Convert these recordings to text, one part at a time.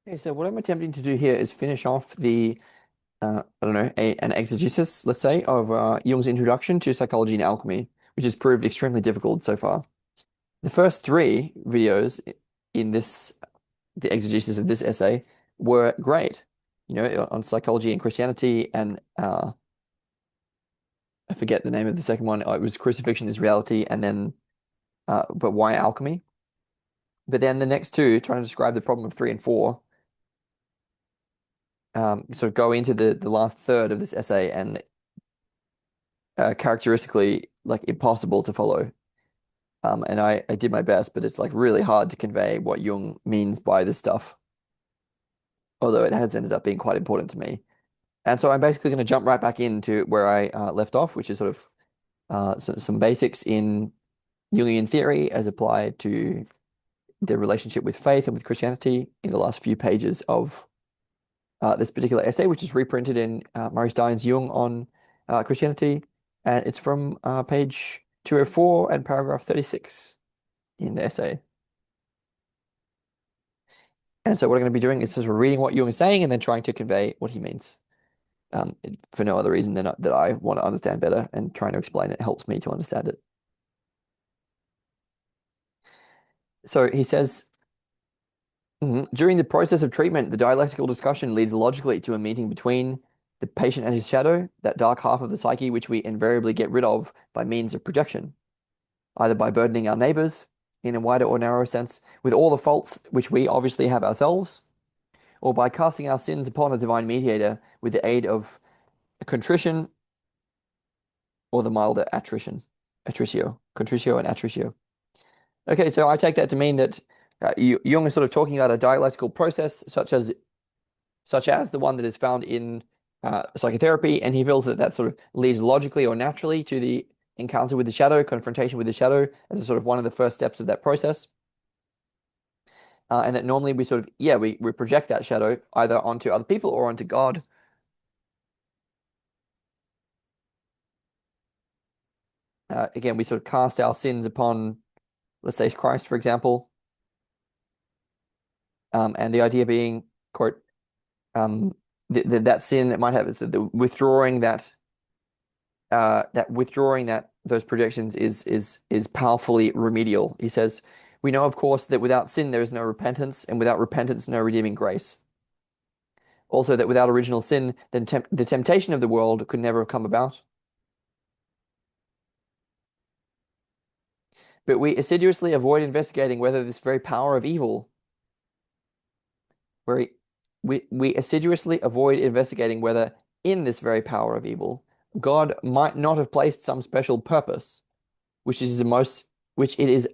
Okay, so what I'm attempting to do here is finish off the, I don't know, an exegesis, let's say, of Jung's introduction to psychology and alchemy, which has proved extremely difficult so far. The first three videos in the exegesis of this essay were great, on psychology and Christianity, and I forget the name of the second one. It was Crucifixion is Reality, and then, but why alchemy? But then the next two, trying to describe the problem of three and four, sort of go into the last third of this essay and characteristically like impossible to follow. And I did my best, but it's like really hard to convey what Jung means by this stuff, although it has ended up being quite important to me. And so I'm basically going to jump right back into where I left off, which is sort of some basics in Jungian theory as applied to the relationship with faith and with Christianity in the last few pages of this particular essay, which is reprinted in Murray Stein's Jung on Christianity. And it's from page 204 and paragraph 36 in the essay. And so what I'm going to be doing is sort of reading what Jung is saying and then trying to convey what he means, for no other reason than that I want to understand better, and trying to explain it helps me to understand it. So he says, during the process of treatment, the dialectical discussion leads logically to a meeting between the patient and his shadow, that dark half of the psyche which we invariably get rid of by means of projection, either by burdening our neighbors, in a wider or narrower sense, with all the faults which we obviously have ourselves, or by casting our sins upon a divine mediator with the aid of contrition or the milder contritio and attritio. Okay, so I take that to mean that Jung is sort of talking about a dialectical process such as the one that is found in psychotherapy, and he feels that that sort of leads logically or naturally to the encounter with the shadow, confrontation with the shadow, as a sort of one of the first steps of that process. And that normally we sort of, yeah, we project that shadow either onto other people or onto God. Again, we sort of cast our sins upon, let's say, Christ, for example. And the idea being, quote, that sin that might have the withdrawing that those projections is powerfully remedial. He says, we know, of course, that without sin there is no repentance, and without repentance no redeeming grace. Also, that without original sin, then the temptation of the world could never have come about. But we assiduously avoid investigating whether this very power of evil, where we assiduously avoid investigating whether in this very power of evil, God might not have placed some special purpose, which it is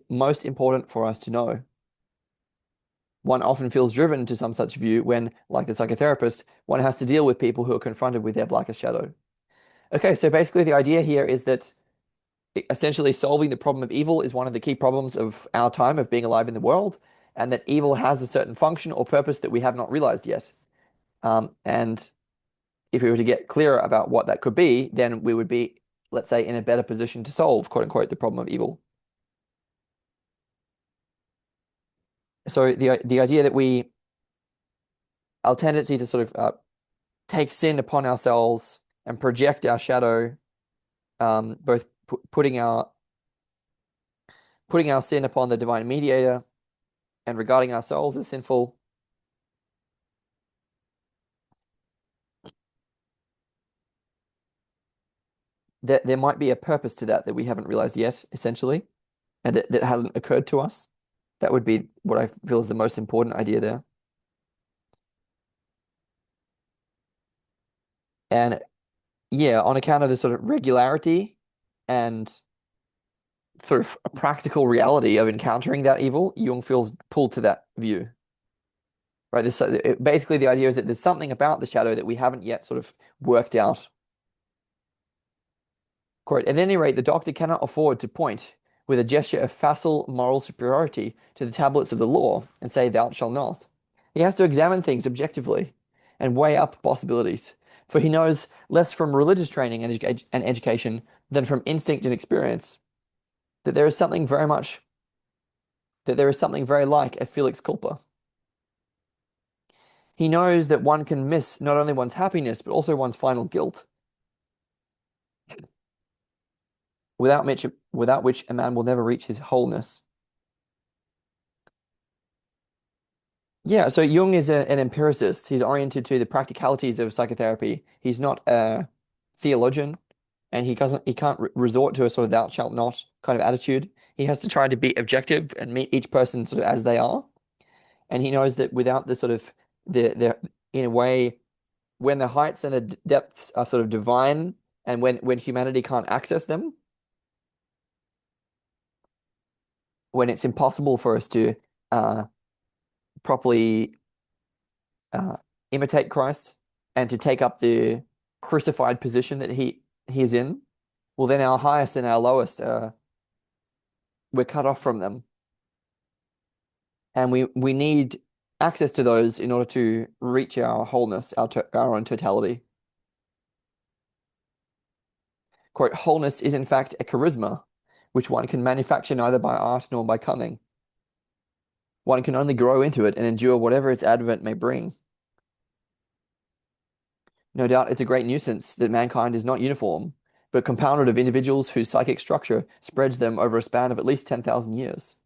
most important for us to know. One often feels driven to some such view when, like the psychotherapist, one has to deal with people who are confronted with their blackest shadow. Okay, so basically the idea here is that essentially solving the problem of evil is one of the key problems of our time of being alive in the world, and that evil has a certain function or purpose that we have not realized yet. And if we were to get clearer about what that could be, then we would be, let's say, in a better position to solve, quote unquote, the problem of evil. So the idea that our tendency to sort of take sin upon ourselves and project our shadow, both putting our sin upon the divine mediator and regarding ourselves as sinful. That there might be a purpose to that we haven't realized yet, essentially, and that hasn't occurred to us. That would be what I feel is the most important idea there. And yeah, on account of the sort of regularity and sort of a practical reality of encountering that evil, Jung feels pulled to that view. Right? Basically, the idea is that there's something about the shadow that we haven't yet sort of worked out. Quote, at any rate, the doctor cannot afford to point with a gesture of facile moral superiority to the tablets of the law and say, thou shalt not. He has to examine things objectively and weigh up possibilities, for he knows less from religious training and education than from instinct and experience that there is something very like a felix culpa. He knows that one can miss not only one's happiness, but also one's final guilt, without which a man will never reach his wholeness. Yeah, so Jung is an empiricist. He's oriented to the practicalities of psychotherapy. He's not a theologian, and he can't resort to a sort of thou shalt not kind of attitude. He has to try to be objective and meet each person sort of as they are. And he knows that without the sort of the in a way, when the heights and the depths are sort of divine, and when humanity can't access them, when it's impossible for us to uh, properly uh, imitate Christ and to take up the crucified position that he is in, well, then our highest and our lowest, we're cut off from them, and we need access to those in order to reach our wholeness, our own totality. Quote, wholeness is in fact a charisma, which one can manufacture neither by art nor by cunning. One can only grow into it and endure whatever its advent may bring. No doubt it's a great nuisance that mankind is not uniform, but compounded of individuals whose psychic structure spreads them over a span of at least 10,000 years.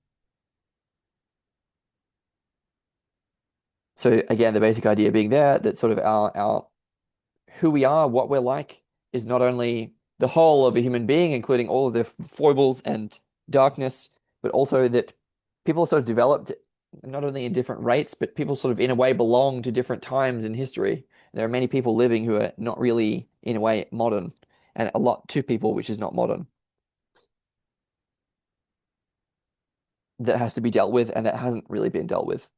So again, the basic idea being there that sort of our who we are, what we're like, is not only the whole of a human being, including all of their foibles and darkness, but also that people sort of developed not only in different rates, but people sort of in a way belong to different times in history. There are many people living who are not really, in a way, modern, and a lot to people which is not modern that has to be dealt with and that hasn't really been dealt with.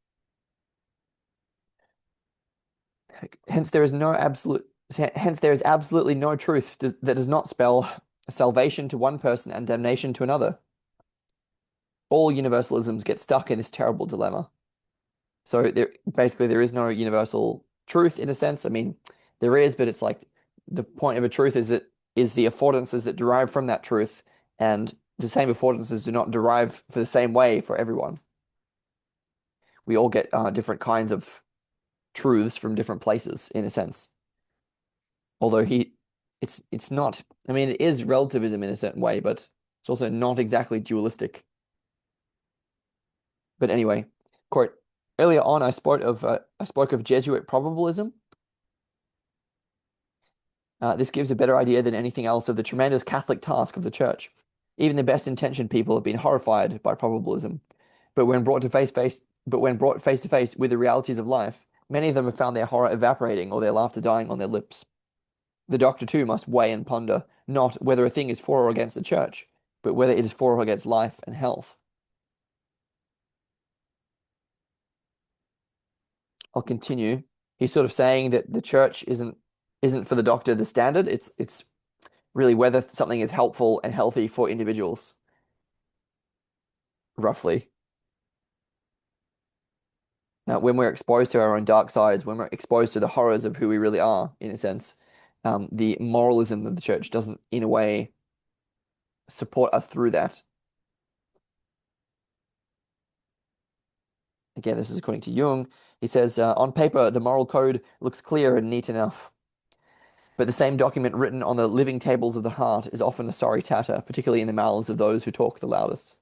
Hence, there is no absolute, hence there is absolutely no truth that does not spell salvation to one person and damnation to another. All universalisms get stuck in this terrible dilemma. So there is no universal truth in a sense. I mean, there is, but it's like the point of a truth is the affordances that derive from that truth, and the same affordances do not derive for the same way for everyone. We all get different kinds of truths from different places in a sense. Although it's not. I mean, it is relativism in a certain way, but it's also not exactly dualistic. But anyway, quote, earlier on I spoke of Jesuit probabilism. This gives a better idea than anything else of the tremendous Catholic task of the Church. Even the best intentioned people have been horrified by probabilism, but when brought face to face with the realities of life, many of them have found their horror evaporating or their laughter dying on their lips. The doctor too must weigh and ponder not whether a thing is for or against the Church, but whether it is for or against life and health. I'll continue. He's sort of saying that the Church isn't for the doctor the standard. It's really whether something is helpful and healthy for individuals, roughly. Now, when we're exposed to our own dark sides, when we're exposed to the horrors of who we really are, in a sense, the moralism of the church doesn't, in a way, support us through that. Again, this is according to Jung. He says, on paper, the moral code looks clear and neat enough. But the same document written on the living tables of the heart is often a sorry tatter, particularly in the mouths of those who talk the loudest.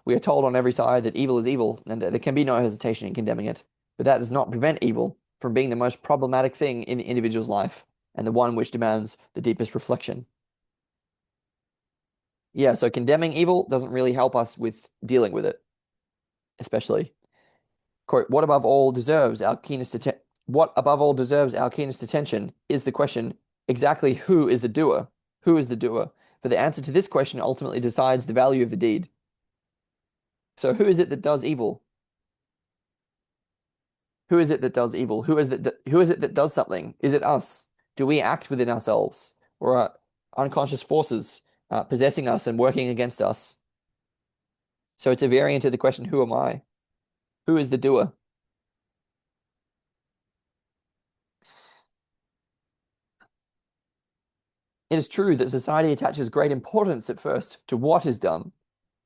We are told on every side that evil is evil and that there can be no hesitation in condemning it, but that does not prevent evil from being the most problematic thing in the individual's life and the one which demands the deepest reflection. Yeah, so condemning evil doesn't really help us with dealing with it, especially. Quote, what above all deserves our keenest attention is the question exactly who is the doer? Who is the doer? For the answer to this question ultimately decides the value of the deed. So who is it that does evil? Who is it that does evil? Who is it that does something? Is it us? Do we act within ourselves? Or are unconscious forces possessing us and working against us? So it's a variant of the question, who am I? Who is the doer? It is true that society attaches great importance at first to what is done,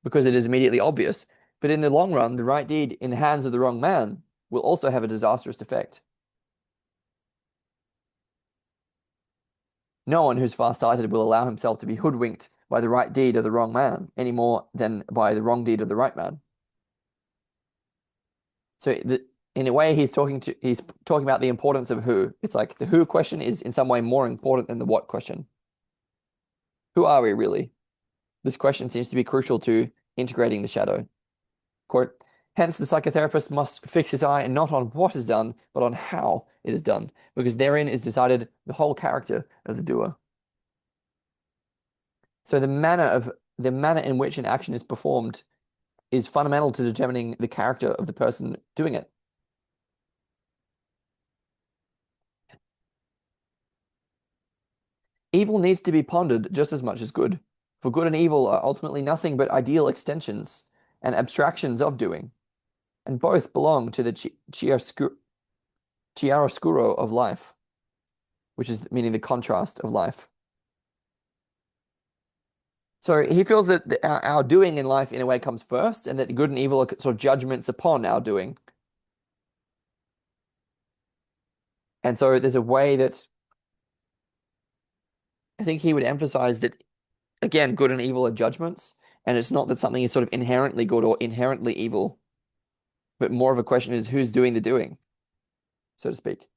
because it is immediately obvious. But in the long run, the right deed in the hands of the wrong man will also have a disastrous effect. No one who's far-sighted will allow himself to be hoodwinked by the right deed of the wrong man any more than by the wrong deed of the right man. So in a way, he's talking about the importance of who. It's like the who question is in some way more important than the what question. Who are we really? This question seems to be crucial to integrating the shadow. Quote, hence the psychotherapist must fix his eye not on what is done, but on how it is done, because therein is decided the whole character of the doer. So the manner in which an action is performed is fundamental to determining the character of the person doing it. Evil needs to be pondered just as much as good, for good and evil are ultimately nothing but ideal extensions and abstractions of doing, and both belong to the chiaroscuro of life, which is meaning the contrast of life. So he feels that our doing in life, in a way, comes first, and that good and evil are sort of judgments upon our doing. And so there's a way that I think he would emphasize that, again, good and evil are judgments, and it's not that something is sort of inherently good or inherently evil, but more of a question is who's doing the doing, so to speak.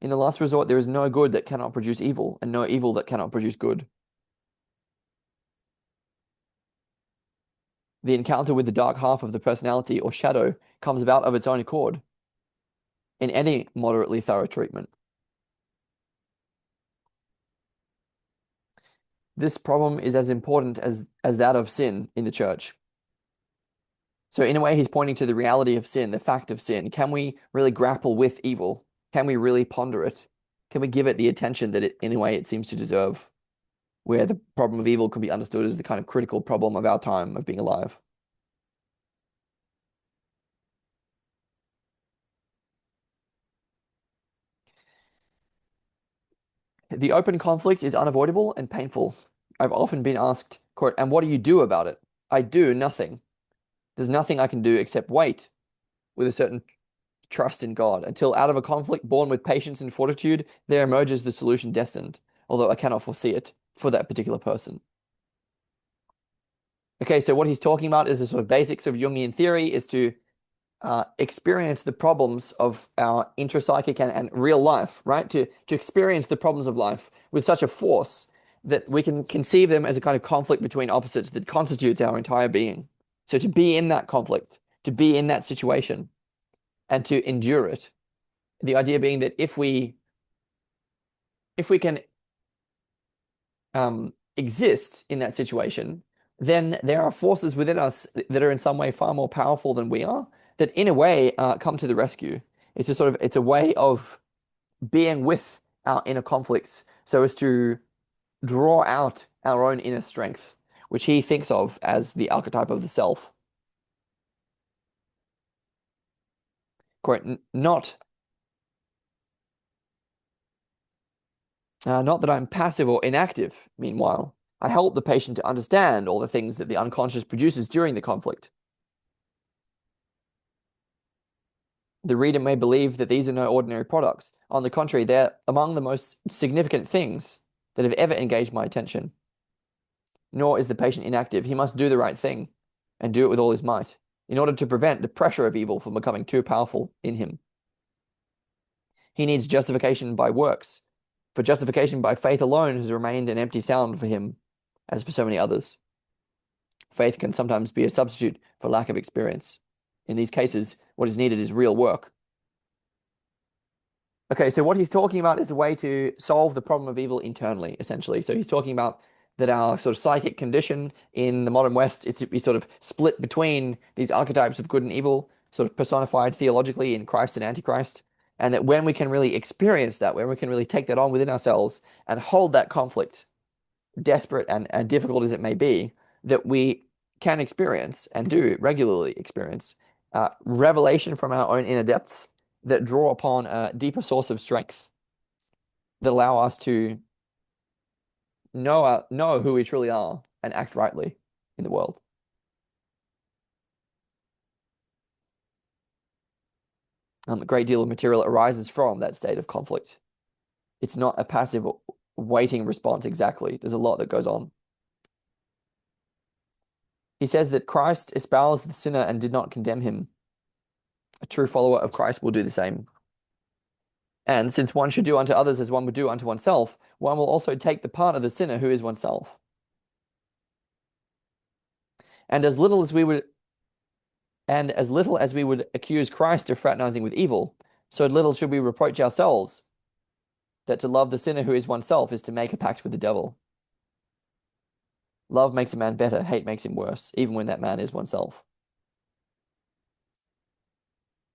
In the last resort, there is no good that cannot produce evil, and no evil that cannot produce good. The encounter with the dark half of the personality or shadow comes about of its own accord in any moderately thorough treatment. This problem is as important as that of sin in the church. So, in a way, he's pointing to the reality of sin, the fact of sin. Can we really grapple with evil? Can we really ponder it? Can we give it the attention that in a way, it seems to deserve? Where the problem of evil can be understood as the kind of critical problem of our time of being alive. The open conflict is unavoidable and painful. I've often been asked, quote, and what do you do about it? I do nothing. There's nothing I can do except wait with a certain trust in God until out of a conflict born with patience and fortitude, there emerges the solution destined, although I cannot foresee it for that particular person. Okay, so what he's talking about is the sort of basics of Jungian theory is to experience the problems of our intrapsychic and real life, right? To experience the problems of life with such a force that we can conceive them as a kind of conflict between opposites that constitutes our entire being. So to be in that conflict, to be in that situation, and to endure it. The idea being that if we can exist in that situation, then there are forces within us that are in some way far more powerful than we are, that in a way come to the rescue. It's a way of being with our inner conflicts so as to draw out our own inner strength, which he thinks of as the archetype of the self. Quote, not that I'm passive or inactive, meanwhile. I help the patient to understand all the things that the unconscious produces during the conflict. The reader may believe that these are no ordinary products. On the contrary, they're among the most significant things that have ever engaged my attention. Nor is the patient inactive. He must do the right thing and do it with all his might in order to prevent the pressure of evil from becoming too powerful in him. He needs justification by works, for justification by faith alone has remained an empty sound for him, as for so many others. Faith can sometimes be a substitute for lack of experience. In these cases, what is needed is real work. Okay, so what he's talking about is a way to solve the problem of evil internally, essentially. So he's talking about that our sort of psychic condition in the modern West is to be sort of split between these archetypes of good and evil, sort of personified theologically in Christ and Antichrist. And that when we can really experience that, when we can really take that on within ourselves and hold that conflict, desperate and difficult as it may be, that we can experience and do regularly experience revelation from our own inner depths that draw upon a deeper source of strength that allow us to know who we truly are and act rightly in the world. A great deal of material arises from that state of conflict. It's not a passive waiting response exactly. There's a lot that goes on. He says that Christ espoused the sinner and did not condemn him. A true follower of Christ will do the same. And since one should do unto others as one would do unto oneself, one will also take the part of the sinner who is oneself. And as little as we would accuse Christ of fraternizing with evil, so little should we reproach ourselves that to love the sinner who is oneself is to make a pact with the devil. Love makes a man better, hate makes him worse, even when that man is oneself.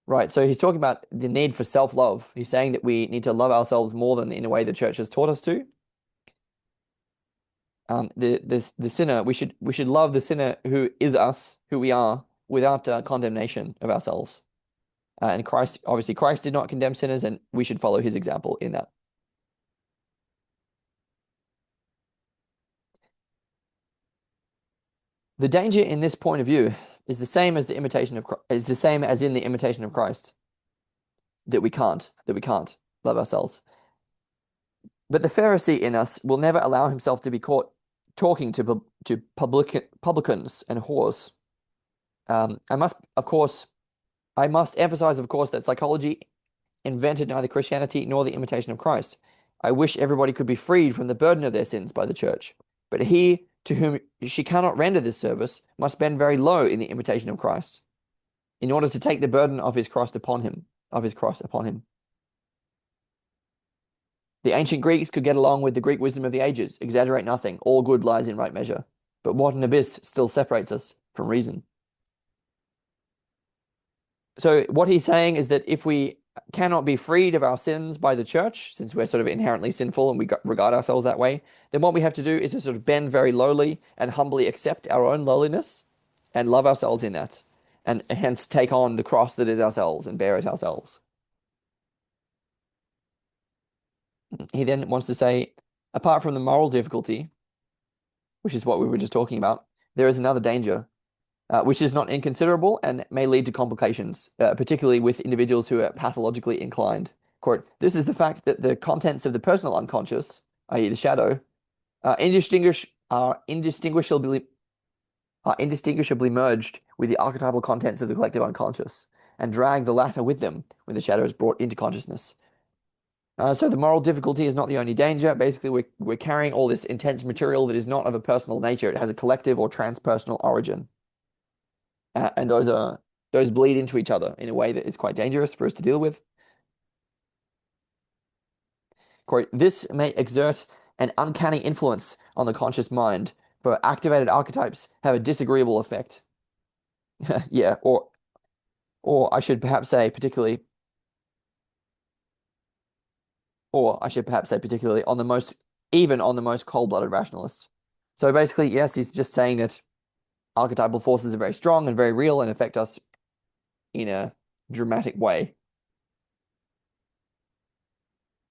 Right, so he's talking about the need for self-love. He's saying that we need to love ourselves more than in a way the church has taught us to. The sinner, we should love the sinner who is us, who we are, without condemnation of ourselves. And Christ did not condemn sinners, and we should follow his example in that. The danger in this point of view is the same as in the imitation of Christ, that we can't love ourselves. But the Pharisee in us will never allow himself to be caught talking to publicans and whores. I must emphasize, of course, that psychology invented neither Christianity nor the imitation of Christ. I wish everybody could be freed from the burden of their sins by the church. But he to whom she cannot render this service must bend very low in the imitation of Christ, in order to take the burden of his cross upon him. The ancient Greeks could get along with the Greek wisdom of the ages, exaggerate nothing, all good lies in right measure. But what an abyss still separates us from reason. So what he's saying is that if we cannot be freed of our sins by the church, since we're sort of inherently sinful and we regard ourselves that way, then what we have to do is to sort of bend very lowly and humbly accept our own lowliness and love ourselves in that, and hence take on the cross that is ourselves and bear it ourselves. He then wants to say, apart from the moral difficulty, which is what we were just talking about, there is another danger, which is not inconsiderable and may lead to complications, particularly with individuals who are pathologically inclined. Quote, this is the fact that the contents of the personal unconscious, i.e. the shadow, are indistinguishably merged with the archetypal contents of the collective unconscious, and drag the latter with them when the shadow is brought into consciousness. So the moral difficulty is not the only danger. Basically, we're carrying all this intense material that is not of a personal nature. It has a collective or transpersonal origin. And those bleed into each other in a way that is quite dangerous for us to deal with. Quote, this may exert an uncanny influence on the conscious mind, for activated archetypes have a disagreeable effect. Yeah, or I should perhaps say particularly on the most cold-blooded rationalist. So basically, yes, he's just saying that archetypal forces are very strong and very real and affect us in a dramatic way,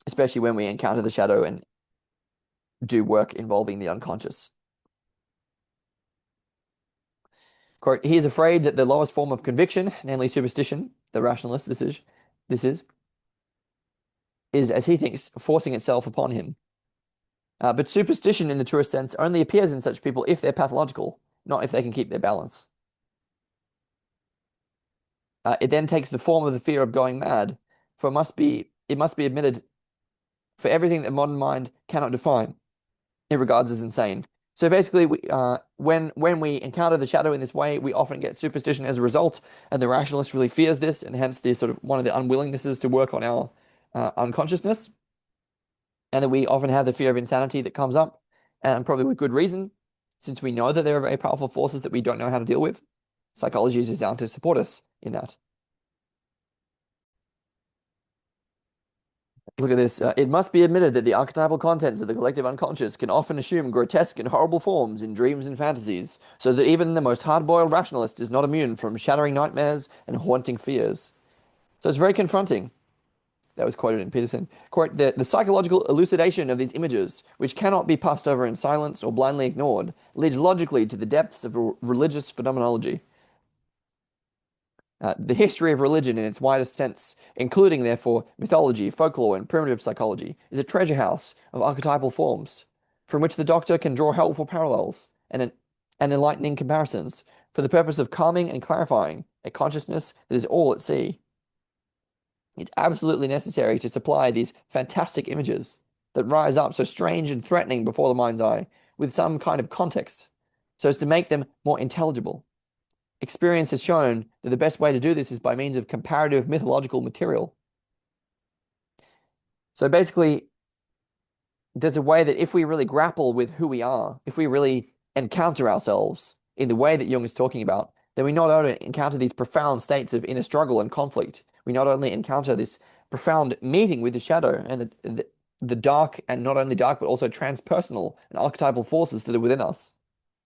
especially when we encounter the shadow and do work involving the unconscious. Quote, he is afraid that the lowest form of conviction, namely superstition, the rationalist, this is, as he thinks, forcing itself upon him. But superstition in the truest sense only appears in such people if they're pathological, not if they can keep their balance. It then takes the form of the fear of going mad, for it must be admitted, for everything that modern mind cannot define, it regards as insane. So basically, when we encounter the shadow in this way, we often get superstition as a result, and the rationalist really fears this, and hence the sort of one of the unwillingnesses to work on our unconsciousness, and that we often have the fear of insanity that comes up, and probably with good reason, since we know that there are very powerful forces that we don't know how to deal with. Psychology is designed to support us in that. Look at this. It must be admitted that the archetypal contents of the collective unconscious can often assume grotesque and horrible forms in dreams and fantasies, so that even the most hard-boiled rationalist is not immune from shattering nightmares and haunting fears. So it's very confronting. That was quoted in Peterson. Quote, the psychological elucidation of these images, which cannot be passed over in silence or blindly ignored, leads logically to the depths of religious phenomenology. The history of religion in its widest sense, including, therefore, mythology, folklore, and primitive psychology, is a treasure house of archetypal forms from which the doctor can draw helpful parallels and enlightening comparisons for the purpose of calming and clarifying a consciousness that is all at sea. It's absolutely necessary to supply these fantastic images that rise up so strange and threatening before the mind's eye with some kind of context, so as to make them more intelligible. Experience has shown that the best way to do this is by means of comparative mythological material. So basically, there's a way that if we really grapple with who we are, if we really encounter ourselves in the way that Jung is talking about, then we not only encounter these profound states of inner struggle and conflict, we not only encounter this profound meeting with the shadow and the dark, and not only dark, but also transpersonal and archetypal forces that are within us,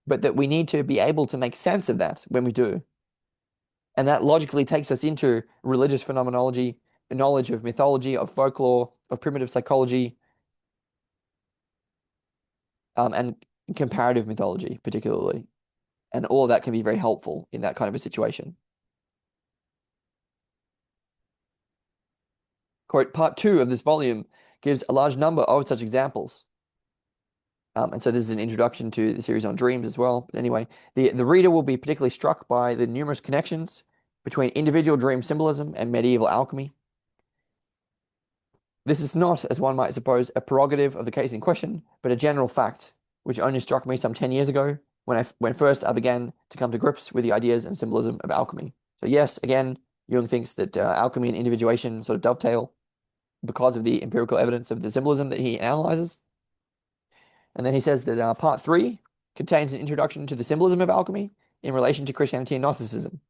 but that we need to be able to make sense of that when we do. And that logically takes us into religious phenomenology, knowledge of mythology, of folklore, of primitive psychology, and comparative mythology, particularly. And all of that can be very helpful in that kind of a situation. Quote, part 2 of this volume gives a large number of such examples. And so this is an introduction to the series on dreams as well. But anyway, the reader will be particularly struck by the numerous connections between individual dream symbolism and medieval alchemy. This is not, as one might suppose, a prerogative of the case in question, but a general fact, which only struck me some 10 years ago when first I began to come to grips with the ideas and symbolism of alchemy. So yes, again, Jung thinks that alchemy and individuation sort of dovetail because of the empirical evidence of the symbolism that he analyzes. And then he says that part 3 contains an introduction to the symbolism of alchemy in relation to Christianity and Gnosticism.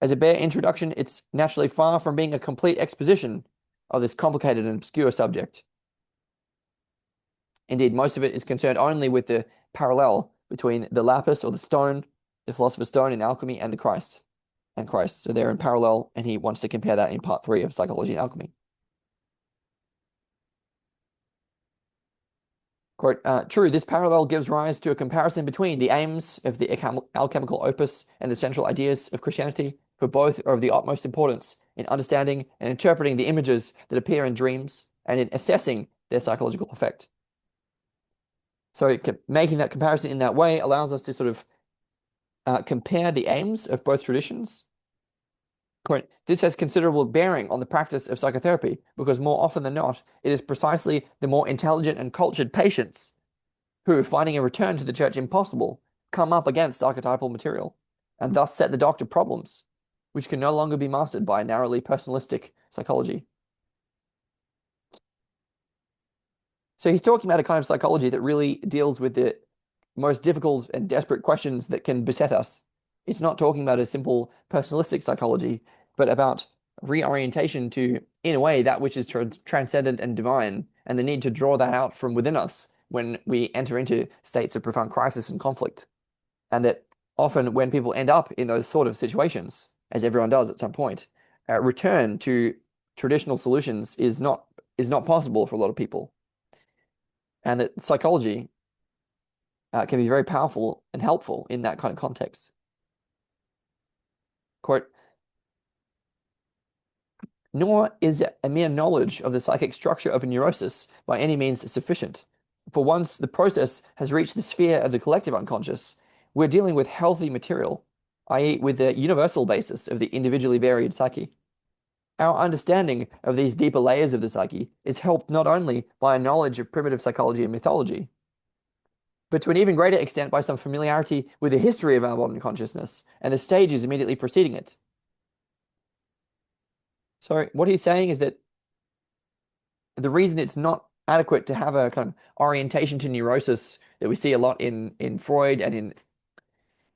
As a bare introduction, it's naturally far from being a complete exposition of this complicated and obscure subject. Indeed, most of it is concerned only with the parallel between the lapis or the stone, the philosopher's stone in alchemy, and the Christ. And Christ. So they're in parallel, and he wants to compare that in part 3 of Psychology and Alchemy. Quote, true, this parallel gives rise to a comparison between the aims of the alchemical opus and the central ideas of Christianity, for both are of the utmost importance in understanding and interpreting the images that appear in dreams and in assessing their psychological effect. So making that comparison in that way allows us to sort of compare the aims of both traditions. Quote, this has considerable bearing on the practice of psychotherapy because more often than not, it is precisely the more intelligent and cultured patients who, finding a return to the church impossible, come up against archetypal material and thus set the doctor problems, which can no longer be mastered by narrowly personalistic psychology. So he's talking about a kind of psychology that really deals with the most difficult and desperate questions that can beset us. It's not talking about a simple personalistic psychology, but about reorientation to, in a way, that which is transcendent and divine, and the need to draw that out from within us when we enter into states of profound crisis and conflict. And that often when people end up in those sort of situations, as everyone does at some point, return to traditional solutions is not possible for a lot of people. And that psychology can be very powerful and helpful in that kind of context. Quote, nor is a mere knowledge of the psychic structure of a neurosis by any means sufficient. For once the process has reached the sphere of the collective unconscious, we're dealing with healthy material, i.e. with the universal basis of the individually varied psyche. Our understanding of these deeper layers of the psyche is helped not only by a knowledge of primitive psychology and mythology, but to an even greater extent by some familiarity with the history of our modern consciousness and the stages immediately preceding it. So what he's saying is that the reason it's not adequate to have a kind of orientation to neurosis that we see a lot in Freud and in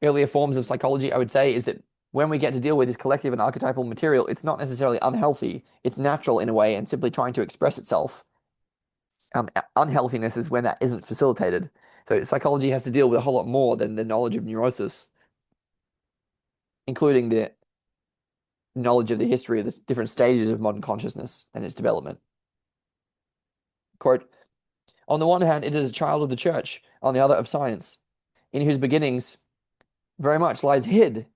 earlier forms of psychology, I would say, is that when we get to deal with this collective and archetypal material, it's not necessarily unhealthy. It's natural in a way and simply trying to express itself. Unhealthiness is when that isn't facilitated. So psychology has to deal with a whole lot more than the knowledge of neurosis, including the knowledge of the history of the different stages of modern consciousness and its development. Quote, on the one hand, it is a child of the church, on the other of science, in whose beginnings very much lies hid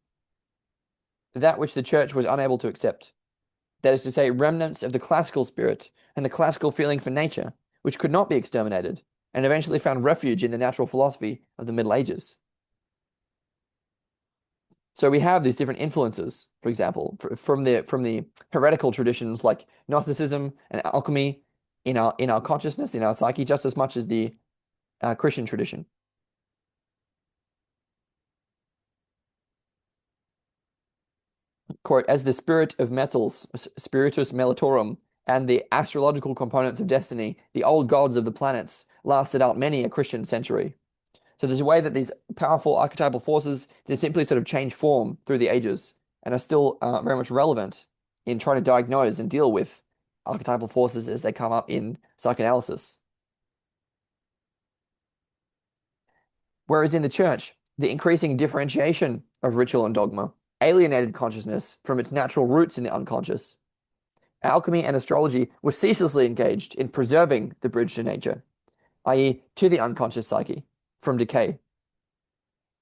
that which the church was unable to accept. That is to say, remnants of the classical spirit and the classical feeling for nature, which could not be exterminated, and eventually found refuge in the natural philosophy of the Middle Ages. So we have these different influences, for example, from the heretical traditions like Gnosticism and alchemy in our consciousness, in our psyche, just as much as the Christian tradition. Quote, as the spirit of metals, spiritus melitorum, and the astrological components of destiny, the old gods of the planets, lasted out many a Christian century. So there's a way that these powerful archetypal forces they simply sort of change form through the ages and are still very much relevant in trying to diagnose and deal with archetypal forces as they come up in psychoanalysis. Whereas in the church, the increasing differentiation of ritual and dogma alienated consciousness from its natural roots in the unconscious. Alchemy and astrology were ceaselessly engaged in preserving the bridge to nature, i.e., to the unconscious psyche, from decay.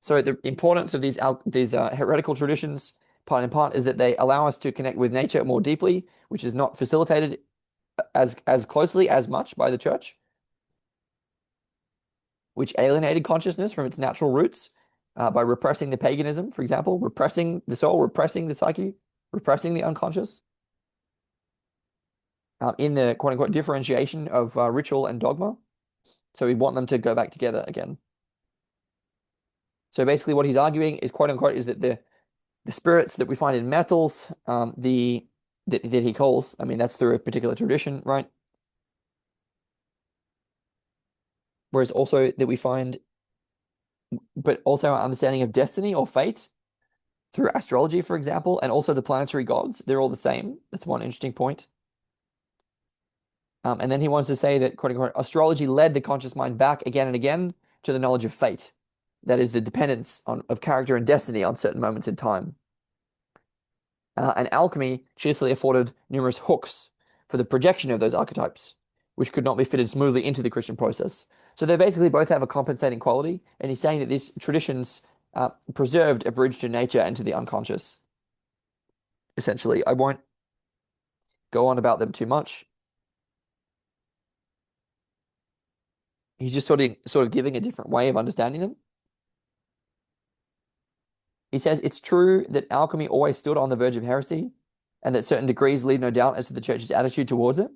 So the importance of these heretical traditions, part and part, is that they allow us to connect with nature more deeply, which is not facilitated as closely as much by the church, which alienated consciousness from its natural roots by repressing the paganism, for example, repressing the soul, repressing the psyche, repressing the unconscious, in the quote unquote differentiation of ritual and dogma. So we want them to go back together again. So basically, what he's arguing is quote unquote is that the spirits that we find in metals, that he calls, I mean, that's through a particular tradition, right? Whereas also that we find, but also our understanding of destiny or fate through astrology, for example, and also the planetary gods, they're all the same. That's one interesting point. And then he wants to say that, quote unquote, astrology led the conscious mind back again and again to the knowledge of fate. That is the dependence of character and destiny on certain moments in time. And alchemy chiefly afforded numerous hooks for the projection of those archetypes, which could not be fitted smoothly into the Christian process. So they basically both have a compensating quality, and he's saying that these traditions preserved a bridge to nature and to the unconscious. Essentially, I won't go on about them too much. He's just sort of giving a different way of understanding them. He says it's true that alchemy always stood on the verge of heresy, and that certain degrees leave no doubt as to the church's attitude towards it.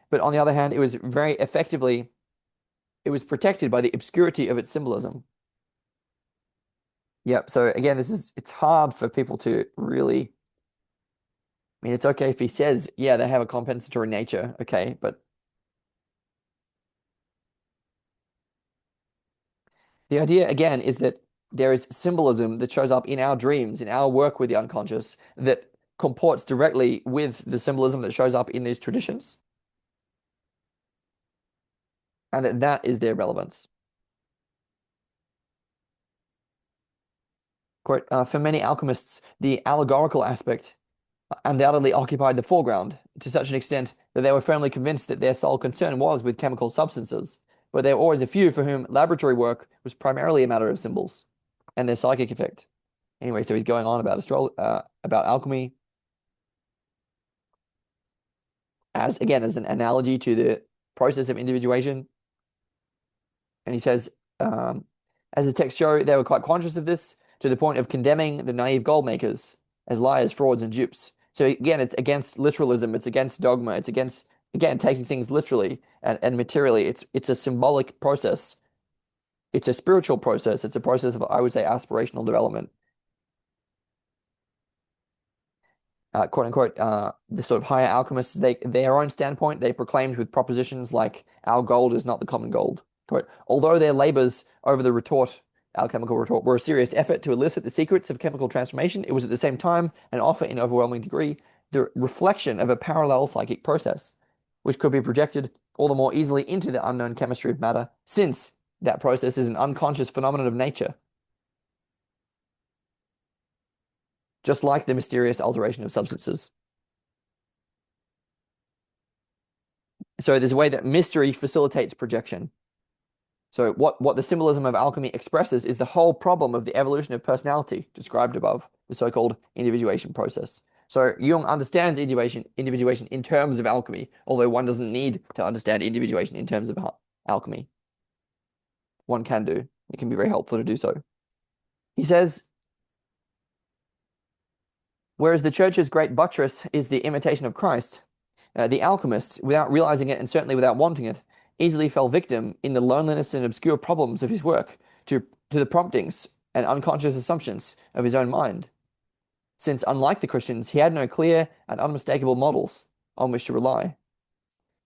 But on the other hand, it was very effectively, it was protected by the obscurity of its symbolism. Yep. So again, it's hard for people to really. I mean, it's okay if he says, yeah, they have a compensatory nature, okay, but the idea again is that there is symbolism that shows up in our dreams, in our work with the unconscious, that comports directly with the symbolism that shows up in these traditions, and that is their relevance. Quote, for many alchemists, the allegorical aspect undoubtedly occupied the foreground to such an extent that they were firmly convinced that their sole concern was with chemical substances. But there were always a few for whom laboratory work was primarily a matter of symbols and their psychic effect. Anyway, so he's going on about alchemy as again as an analogy to the process of individuation. And he says, as the text show, they were quite conscious of this to the point of condemning the naive gold makers as liars, frauds, and dupes. So again, it's against literalism, it's against dogma, it's against again taking things literally and materially. It's a symbolic process. It's a spiritual process. It's a process of, I would say, aspirational development. Quote unquote, the sort of higher alchemists, their own standpoint, they proclaimed with propositions like our gold is not the common gold. Quote, although their labors over the retort, alchemical retort, were a serious effort to elicit the secrets of chemical transformation, it was at the same time an offer in overwhelming degree the reflection of a parallel psychic process, which could be projected all the more easily into the unknown chemistry of matter, since that process is an unconscious phenomenon of nature, just like the mysterious alteration of substances. So there's a way that mystery facilitates projection. So what the symbolism of alchemy expresses is the whole problem of the evolution of personality described above. the so-called individuation process. So Jung understands individuation in terms of alchemy, although one doesn't need to understand individuation in terms of alchemy. One can do. It can be very helpful to do so. He says, whereas the church's great buttress is the imitation of Christ, the alchemist, without realizing it and certainly without wanting it, easily fell victim in the loneliness and obscure problems of his work to the promptings and unconscious assumptions of his own mind, since unlike the Christians, he had no clear and unmistakable models on which to rely.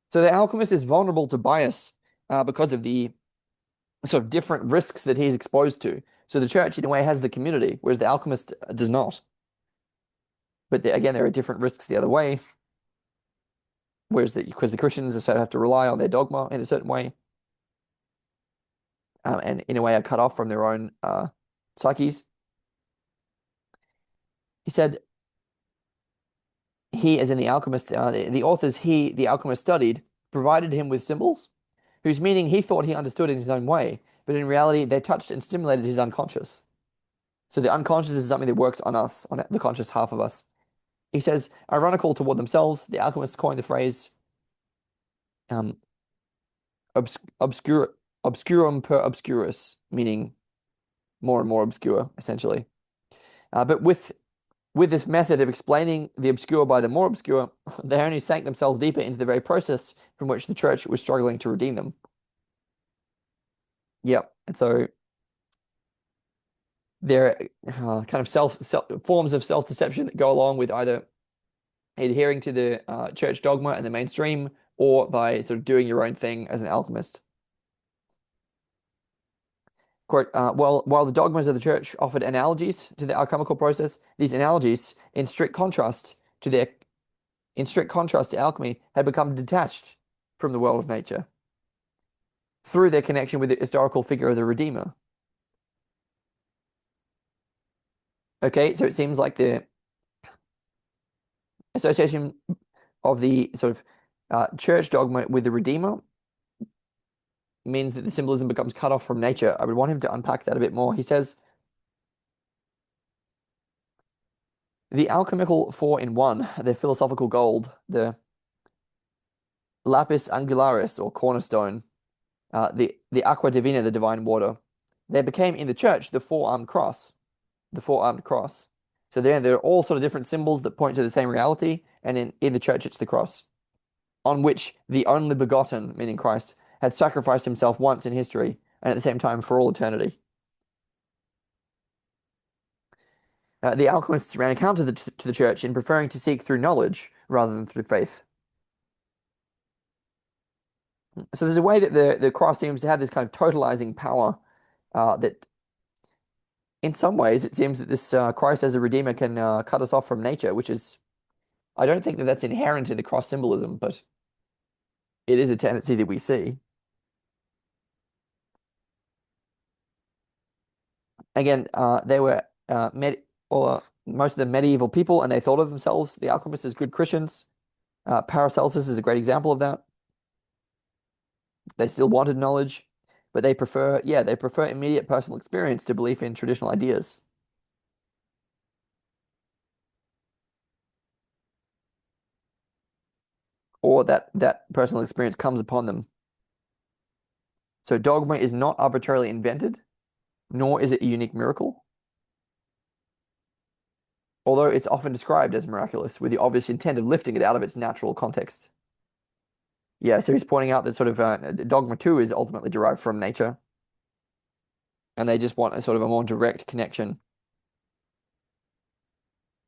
So the alchemist is vulnerable to bias because of the sort of different risks that he's exposed to. So the church, in a way, has the community, whereas the alchemist does not. But again, there are different risks the other way, whereas because the Christians sort of have to rely on their dogma in a certain way, and in a way are cut off from their own psyches. He said, he, as in the alchemist, the authors the alchemist studied, provided him with symbols, whose meaning he thought he understood in his own way, but in reality they touched and stimulated his unconscious. So the unconscious is something that works on us, on the conscious half of us. He says, ironical toward themselves, the alchemists coined the phrase um, obscurum per obscurus, meaning more and more obscure, essentially. But with this method of explaining the obscure by the more obscure, they only sank themselves deeper into the very process from which the church was struggling to redeem them. Yep. And so there are kind of forms of self-deception that go along with either adhering to the church dogma and the mainstream, or by sort of doing your own thing as an alchemist. Quote, while the dogmas of the church offered analogies to the alchemical process, these analogies, in strict contrast to alchemy, had become detached from the world of nature through their connection with the historical figure of the Redeemer. Okay, so it seems like the association of the sort of church dogma with the Redeemer means that the symbolism becomes cut off from nature. I would want him to unpack that a bit more. He says, the alchemical four-in-one, the philosophical gold, the lapis angularis or cornerstone, the aqua divina, the divine water, they became in the church the four-armed cross, the four-armed cross. So they're all sort of different symbols that point to the same reality, and in the church it's the cross, on which the only begotten, meaning Christ, had sacrificed himself once in history, and at the same time for all eternity. The alchemists ran counter to the church in preferring to seek through knowledge rather than through faith. So there's a way that the cross seems to have this kind of totalizing power that in some ways it seems that this Christ as a redeemer can cut us off from nature, which is, I don't think that that's inherent in the cross symbolism, but it is a tendency that we see. Again, they were most of the medieval people, and they thought of themselves, the alchemists, as good Christians. Paracelsus is a great example of that. They still wanted knowledge, but they prefer immediate personal experience to belief in traditional ideas. Or that personal experience comes upon them. So dogma is not arbitrarily invented, nor is it a unique miracle, although it's often described as miraculous with the obvious intent of lifting it out of its natural context. Yeah, so he's pointing out that sort of dogma too is ultimately derived from nature, and they just want a sort of a more direct connection.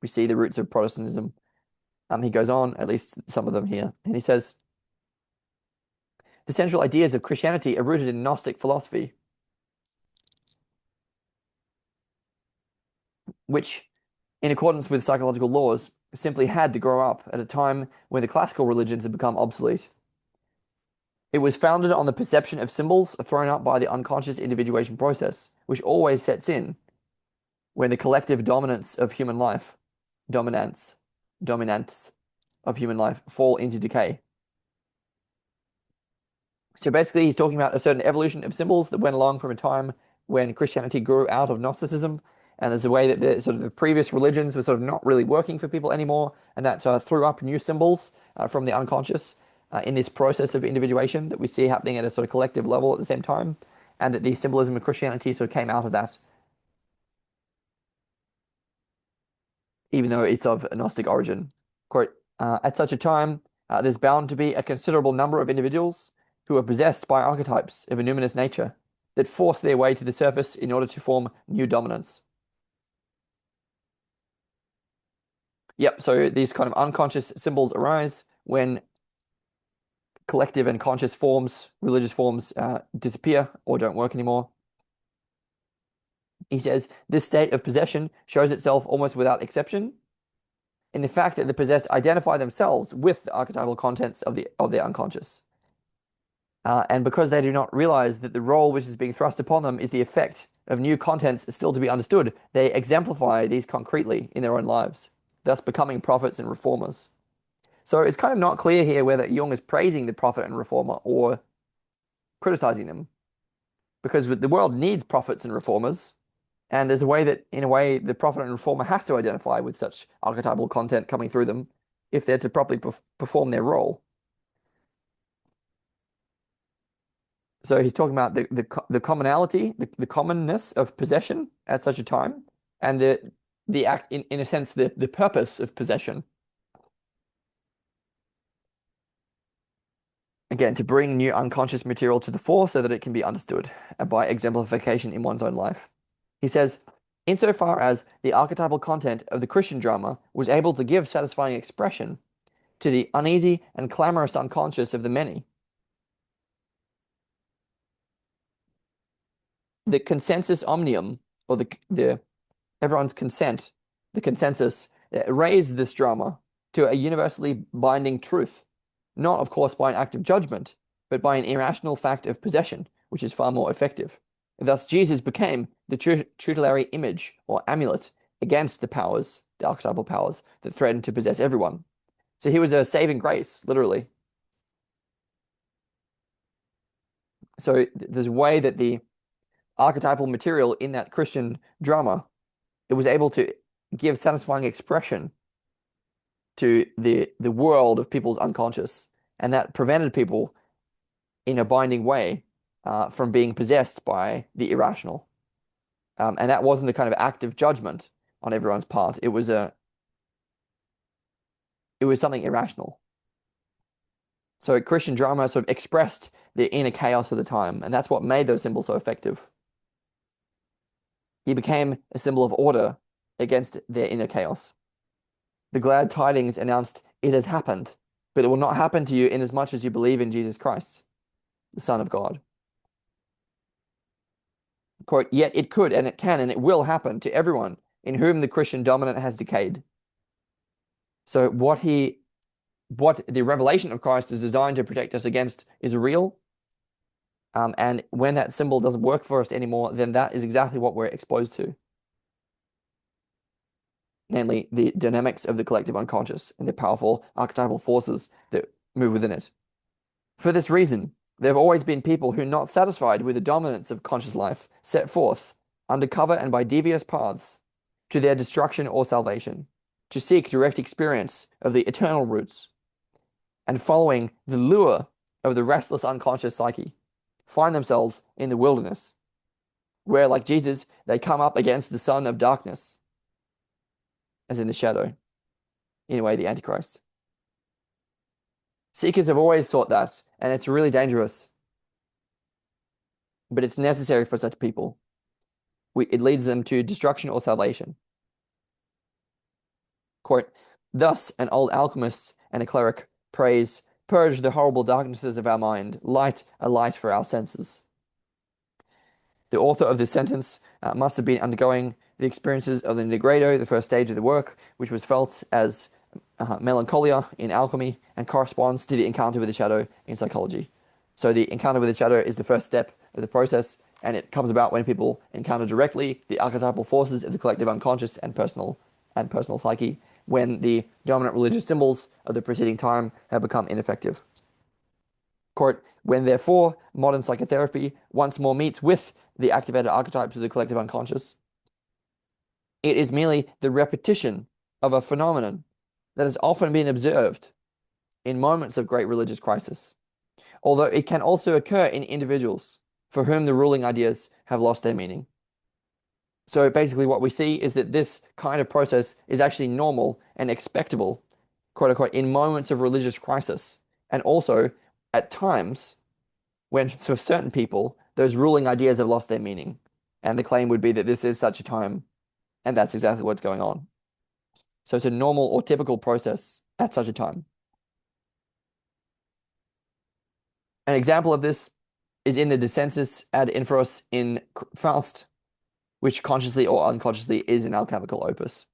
We see the roots of Protestantism. He goes on, at least some of them here, and he says, the central ideas of Christianity are rooted in Gnostic philosophy, which, in accordance with psychological laws, simply had to grow up at a time when the classical religions had become obsolete. It was founded on the perception of symbols thrown up by the unconscious individuation process, which always sets in when the collective dominance of human life, dominance of human life fall into decay. So basically, he's talking about a certain evolution of symbols that went along from a time when Christianity grew out of Gnosticism, And there's a way that the sort of the previous religions were sort of not really working for people anymore, and that threw up new symbols from the unconscious in this process of individuation that we see happening at a sort of collective level at the same time, and that the symbolism of Christianity sort of came out of that, even though it's of a Gnostic origin. Quote, at such a time, there's bound to be a considerable number of individuals who are possessed by archetypes of a numinous nature that force their way to the surface in order to form new dominance. Yep, so these kind of unconscious symbols arise when collective and conscious forms, religious forms, disappear or don't work anymore. He says this state of possession shows itself almost without exception in the fact that the possessed identify themselves with the archetypal contents of their unconscious. And because they do not realize that the role which is being thrust upon them is the effect of new contents still to be understood, they exemplify these concretely in their own lives, thus becoming prophets and reformers. So it's kind of not clear here whether Jung is praising the prophet and reformer or criticizing them, because the world needs prophets and reformers, and there's a way that, in a way, the prophet and reformer has to identify with such archetypal content coming through them if they're to properly perform their role. So he's talking about the commonality, the commonness of possession at such a time, and the act in a sense the purpose of possession. Again, to bring new unconscious material to the fore so that it can be understood by exemplification in one's own life. He says, insofar as the archetypal content of the Christian drama was able to give satisfying expression to the uneasy and clamorous unconscious of the many, the consensus omnium, or the everyone's consent, the consensus, raised this drama to a universally binding truth, not, of course, by an act of judgment, but by an irrational fact of possession, which is far more effective. Thus, Jesus became the tutelary image or amulet against the powers, the archetypal powers, that threatened to possess everyone. So he was a saving grace, literally. So there's a way that the archetypal material in that Christian drama, it was able to give satisfying expression to the world of people's unconscious, and that prevented people in a binding way from being possessed by the irrational. And that wasn't a kind of act of judgment on everyone's part. It was something irrational. So Christian drama sort of expressed the inner chaos of the time, and that's what made those symbols so effective. He became a symbol of order against their inner chaos. The glad tidings announced, it has happened, but it will not happen to you inasmuch as you believe in Jesus Christ, the Son of God. Quote, yet it could and it can and it will happen to everyone in whom the Christian dominant has decayed. So what the revelation of Christ is designed to protect us against is real. And when that symbol doesn't work for us anymore, then that is exactly what we're exposed to. Namely, the dynamics of the collective unconscious and the powerful archetypal forces that move within it. For this reason, there have always been people who, not satisfied with the dominance of conscious life, set forth, under cover and by devious paths, to their destruction or salvation, to seek direct experience of the eternal roots, and following the lure of the restless unconscious psyche, find themselves in the wilderness, where, like Jesus, they come up against the son of darkness, as in the shadow, in a way, the Antichrist. Seekers have always thought that, and it's really dangerous. But it's necessary for such people. It leads them to destruction or salvation. Quote, thus an old alchemist and a cleric prays, purge the horrible darknesses of our mind, light a light for our senses. The author of this sentence must have been undergoing the experiences of the Negredo, the first stage of the work, which was felt as melancholia in alchemy and corresponds to the encounter with the shadow in psychology. So the encounter with the shadow is the first step of the process, and it comes about when people encounter directly the archetypal forces of the collective unconscious and personal psyche, when the dominant religious symbols of the preceding time have become ineffective. Quote, when therefore modern psychotherapy once more meets with the activated archetypes of the collective unconscious, It is merely the repetition of a phenomenon that has often been observed in moments of great religious crisis, although it can also occur in individuals for whom the ruling ideas have lost their meaning. So basically, what we see is that this kind of process is actually normal and expectable, quote unquote, in moments of religious crisis, and also at times when, for certain people, those ruling ideas have lost their meaning. And the claim would be that this is such a time, and that's exactly what's going on. So it's a normal or typical process at such a time. An example of this is in the Dissensus ad inferos in Faust, which consciously or unconsciously is an alchemical opus.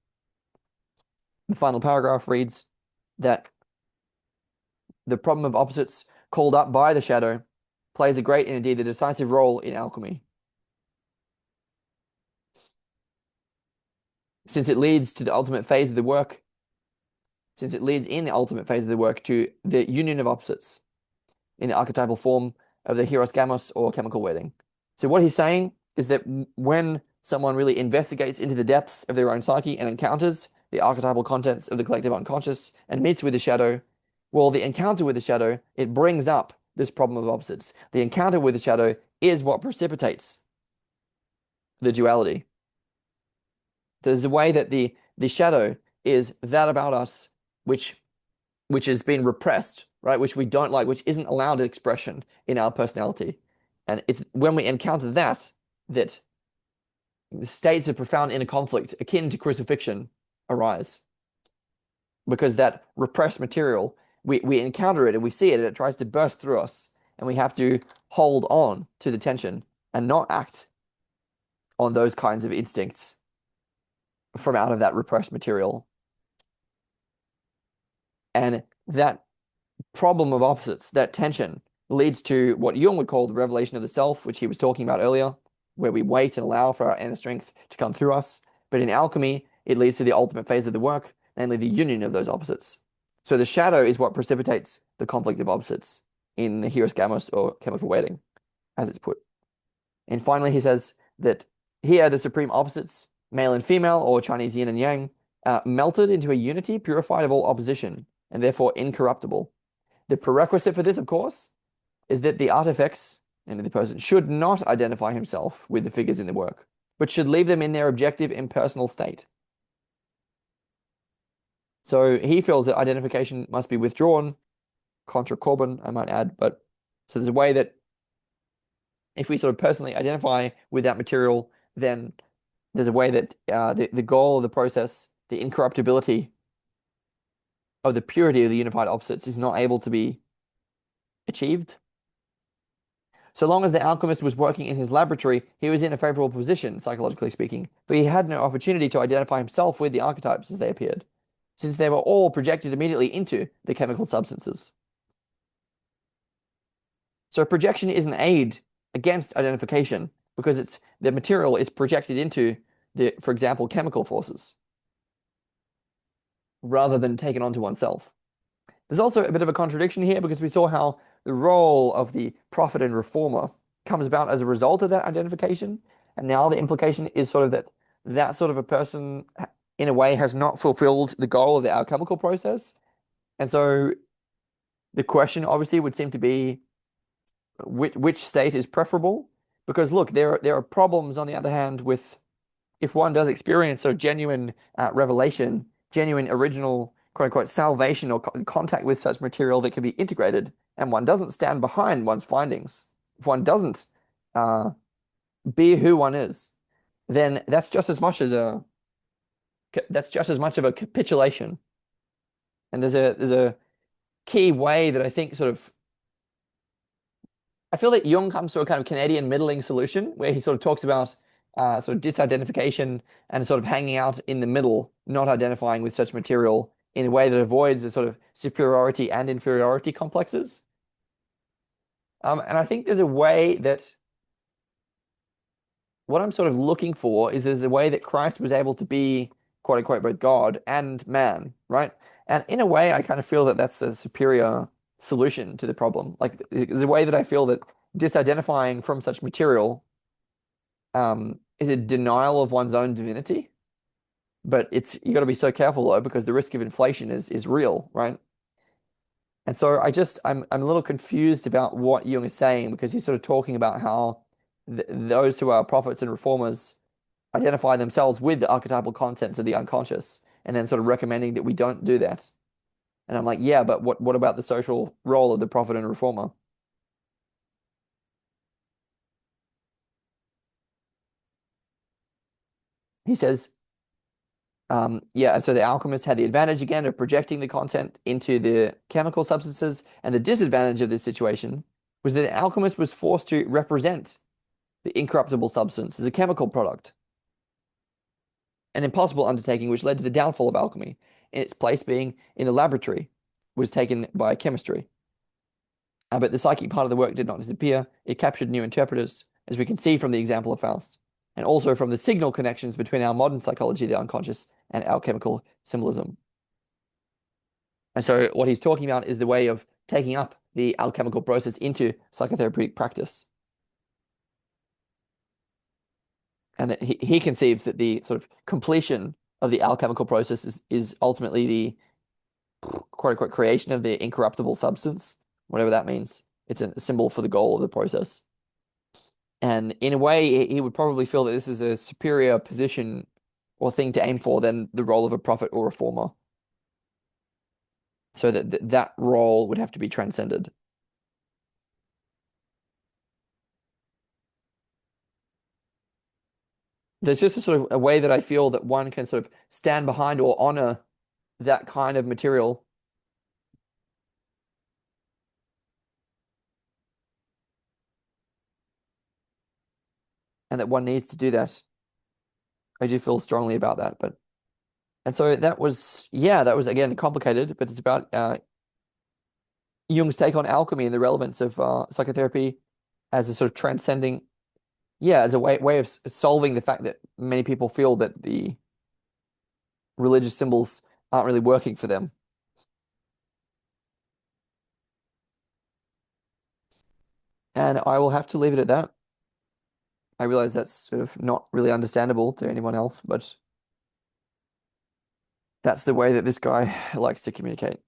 The final paragraph reads that the problem of opposites called up by the shadow plays a great and indeed the decisive role in alchemy, since it leads to the ultimate phase of the work, since it leads in the ultimate phase of the work to the union of opposites in the archetypal form of the hieros gamos or chemical wedding. So what he's saying is that when someone really investigates into the depths of their own psyche and encounters the archetypal contents of the collective unconscious and meets with the shadow, well, the encounter with the shadow, it brings up this problem of opposites. The encounter with the shadow is what precipitates the duality. There's a way that the shadow is that about us which has been repressed, right? Which we don't like, which isn't allowed expression in our personality. And it's when we encounter that that the states of profound inner conflict akin to crucifixion arise. Because that repressed material, we encounter it and we see it and it tries to burst through us. And we have to hold on to the tension and not act on those kinds of instincts from out of that repressed material. And that problem of opposites, that tension, leads to what Jung would call the revelation of the self, which he was talking about earlier, where we wait and allow for our inner strength to come through us. But in alchemy, it leads to the ultimate phase of the work, namely the union of those opposites. So the shadow is what precipitates the conflict of opposites in the hieros gamos or chemical wedding, as it's put. And finally, he says that here the supreme opposites, male and female, or Chinese yin and yang, melted into a unity purified of all opposition, and therefore incorruptible. The prerequisite for this, of course, is that the artifacts, and the person, should not identify himself with the figures in the work, but should leave them in their objective impersonal state. So he feels that identification must be withdrawn, contra Corbin, I might add, but so there's a way that if we sort of personally identify with that material, then there's a way that the goal of the process, the incorruptibility of the purity of the unified opposites is not able to be achieved. So long as the alchemist was working in his laboratory, he was in a favorable position, psychologically speaking, but he had no opportunity to identify himself with the archetypes as they appeared, since they were all projected immediately into the chemical substances. So projection is an aid against identification because the material is projected into the, for example, chemical forces rather than taken onto oneself. There's also a bit of a contradiction here because we saw how the role of the prophet and reformer comes about as a result of that identification. And now the implication is sort of that sort of a person, in a way, has not fulfilled the goal of the alchemical process. And so the question obviously would seem to be which state is preferable? Because look, there are problems on the other hand with if one does experience a genuine revelation, genuine original quote unquote salvation or contact with such material that can be integrated, and one doesn't stand behind one's findings, if one doesn't be who one is, then that's just as much of a capitulation. And there's a key way that I think I feel that Jung comes to a kind of Canadian middling solution where he sort of talks about sort of disidentification and sort of hanging out in the middle, not identifying with such material in a way that avoids the sort of superiority and inferiority complexes. And I think there's a way that what I'm sort of looking for is there's a way that Christ was able to be, quote unquote, both God and man, right? And in a way, I kind of feel that that's a superior solution to the problem. Like there's a way that I feel that disidentifying from such material is a denial of one's own divinity. But you got to be so careful though, because the risk of inflation is real, right? And so I'm a little confused about what Jung is saying because he's sort of talking about how th those who are prophets and reformers identify themselves with the archetypal contents of the unconscious, and then sort of recommending that we don't do that. And I'm like, yeah, but what about the social role of the prophet and reformer? He says, yeah, and so the alchemist had the advantage again of projecting the content into the chemical substances, and the disadvantage of this situation was that the alchemist was forced to represent the incorruptible substance as a chemical product, an impossible undertaking which led to the downfall of alchemy, in its place being in the laboratory was taken by chemistry. But the psychic part of the work did not disappear. It captured new interpreters, as we can see from the example of Faust, and also from the signal connections between our modern psychology of the unconscious and alchemical symbolism. And so what he's talking about is the way of taking up the alchemical process into psychotherapeutic practice. And that he conceives that the sort of completion of the alchemical process is ultimately the quote unquote creation of the incorruptible substance, whatever that means. It's a symbol for the goal of the process. And in a way, he would probably feel that this is a superior position or thing to aim for than the role of a prophet or reformer. So that that role would have to be transcended. There's just a sort of a way that I feel that one can sort of stand behind or honor that kind of material, and that one needs to do that. I do feel strongly about that, but and so that was yeah, that was again complicated, but it's about Jung's take on alchemy and the relevance of psychotherapy as a sort of transcending, yeah, as a way of solving the fact that many people feel that the religious symbols aren't really working for them. And I will have to leave it at that. I realize that's sort of not really understandable to anyone else, but that's the way that this guy likes to communicate.